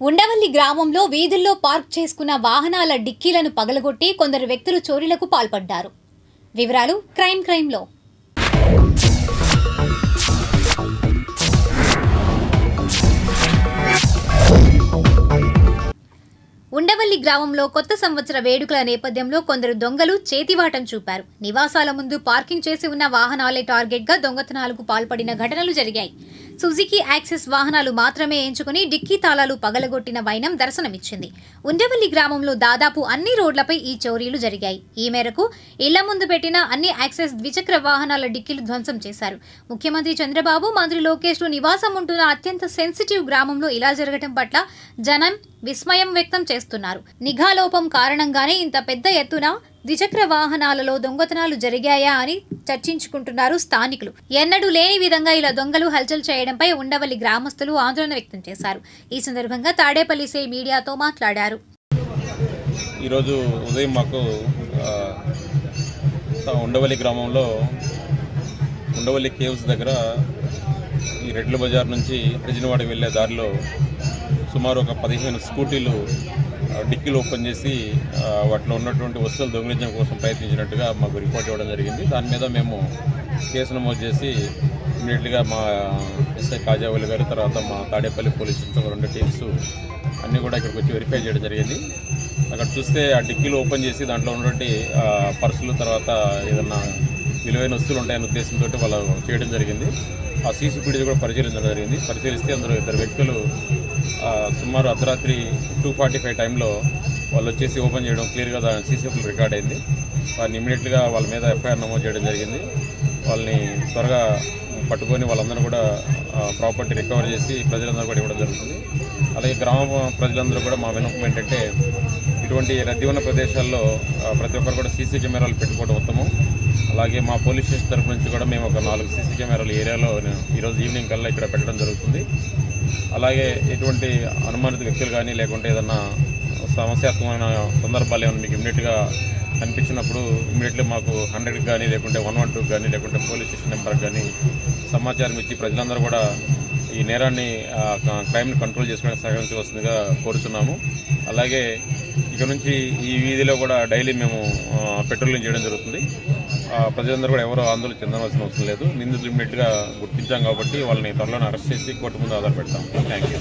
ఉండవల్లి గ్రామంలో వీధుల్లో పార్క్ చేసుకున్న వాహనాల డిక్కీలను పగలగొట్టి కొందరు వ్యక్తులు చోరీలకు పాల్పడ్డారు. వివరాలు క్రైమ్లో. ఉండవల్లి గ్రామంలో కొత్త సంవత్సర వేడుకల నేపథ్యంలో కొందరు దొంగలు చేతివాటం చూపారు. నివాసాల ముందు పార్కింగ్ చేసి ఉన్న వాహనాలే టార్గెట్ గా దొంగతనాలకు పాల్పడిన ఘటనలు జరిగాయి. సుజుకి యాక్సెస్ వాహనాలు మాత్రమే ఎంచుకుని డిక్కీ తాళాలు పగలగొట్టిన వైనం దర్శనమిచ్చింది. ఉండవల్లి గ్రామంలో దాదాపు అన్ని రోడ్లపై ఈ చోరీలు జరిగాయి. ఈ మేరకు ఇళ్ల ముందు పెట్టిన అన్ని యాక్సెస్ ద్విచక్ర వాహనాల డిక్కీలు ధ్వంసం చేశారు. ముఖ్యమంత్రి చంద్రబాబు, మంత్రి లోకేష్ నివాసం ఉంటున్న అత్యంత సెన్సిటివ్ గ్రామంలో ఇలా జరగడం పట్ల జనం విస్మయం వ్యక్తం చేస్తున్నారు. నిఘా లోపం కారణంగానే ఇంత పెద్ద ఎత్తున ద్విచక్ర వాహనాలలో దొంగతనాలు జరిగాయా అని చర్చించుకుంటున్నారు స్థానికులు. ఎన్నడూ లేని విధంగా ఇలా దొంగలు హల్చల్ చేయడంపై ఉండవల్లి గ్రామస్తులు ఆందోళన వ్యక్తం చేశారు. ఈ సందర్భంగా తాడేపల్లి సై మీడియాతో మాట్లాడారు. ఈరోజు ఉదయం మాకు ఉండవల్లి గ్రామంలో ఉండవల్లి కేవ్స్ దగ్గర ఈ రెడ్ల బజార్ నుంచి హరిజనవాడకి వెళ్ళే దారిలో సుమారు ఒక 15 స్కూటీలు డిక్కీలు ఓపెన్ చేసి వాటిలో ఉన్నటువంటి వస్తువులు దొంగిలించడం కోసం ప్రయత్నించినట్టుగా మాకు రిపోర్ట్ ఇవ్వడం జరిగింది. దాని మీద మేము కేసు నమోదు చేసి ఇమీడియట్గా మా ఎస్ఐ కాజావల్లి గారు, తర్వాత మా తాడేపల్లి పోలీస్ స్టేషన్ 2 టీమ్స్ అన్నీ కూడా ఇక్కడికి వచ్చి వెరిఫై చేయడం జరిగింది. అక్కడ చూస్తే ఆ డిక్కీలు ఓపెన్ చేసి దాంట్లో ఉన్నటువంటి పర్సులు, తర్వాత ఏదన్నా విలువైన వస్తువులు ఉంటాయనే ఉద్దేశంతో వాళ్ళు చేయడం జరిగింది. ఆ సీసీ ఫుటేజ్ కూడా పరిశీలించడం జరిగింది. పరిశీలిస్తే అందులో 2 వ్యక్తులు సుమారు అర్ధరాత్రి 2:45 టైంలో వాళ్ళు వచ్చేసి ఓపెన్ చేయడం క్లియర్గా దాని సీసీ ఫుటేజ్ రికార్డ్ అయింది. వారిని ఇమీడియట్గా వాళ్ళ మీద ఎఫ్ఐఆర్ నమోదు చేయడం జరిగింది. వాళ్ళని త్వరగా పట్టుకొని వాళ్ళందరూ కూడా ప్రాపర్టీ రికవర్ చేసి ప్రజలందరూ కూడా ఇవ్వడం జరుగుతుంది. అలాగే గ్రామ ప్రజలందరూ కూడా మా విన్నపం ఏంటంటే, ఇటువంటి రద్దీ ఉన్న ప్రదేశాల్లో ప్రతి ఒక్కరు కూడా సీసీ కెమెరాలు పెట్టుకోవడం ఉత్తమం. అలాగే మా పోలీస్ స్టేషన్ తరఫు నుంచి కూడా మేము ఒక 4 సీసీ కెమెరాలు ఏరియాలో ఈరోజు ఈవినింగ్ కల్లా ఇక్కడ పెట్టడం జరుగుతుంది. అలాగే ఎటువంటి అనుమానిత వ్యక్తులు కానీ, లేకుంటే ఏదన్నా సమస్యాత్మకమైన సందర్భాలు ఏమైనా మీకు ఇమీడియట్గా కనిపించినప్పుడు ఇమీడియట్లీ మాకు 100కి కానీ, లేకుంటే 112కి కానీ, లేకుంటే పోలీస్ స్టేషన్ నెంబర్కి కానీ సమాచారం ఇచ్చి ప్రజలందరూ కూడా ఈ నేరాన్ని, క్రైమ్ని కంట్రోల్ చేసుకోవడానికి సహకరించవలసిందిగా కోరుతున్నాము. అలాగే ఇక నుంచి ఈ వీధిలో కూడా డైలీ మేము పెట్రోలింగ్ చేయడం జరుగుతుంది. ప్రజలందరూ కూడా ఎవరో ఆందోళన చెందవలసిన అవసరం లేదు. నిందితులు ఇమీడియట్గా గుర్తించాం కాబట్టి వాళ్ళని త్వరలోనే అరెస్ట్ చేసి కోర్టు ముందు ఆధారపెడతాం. Thank you.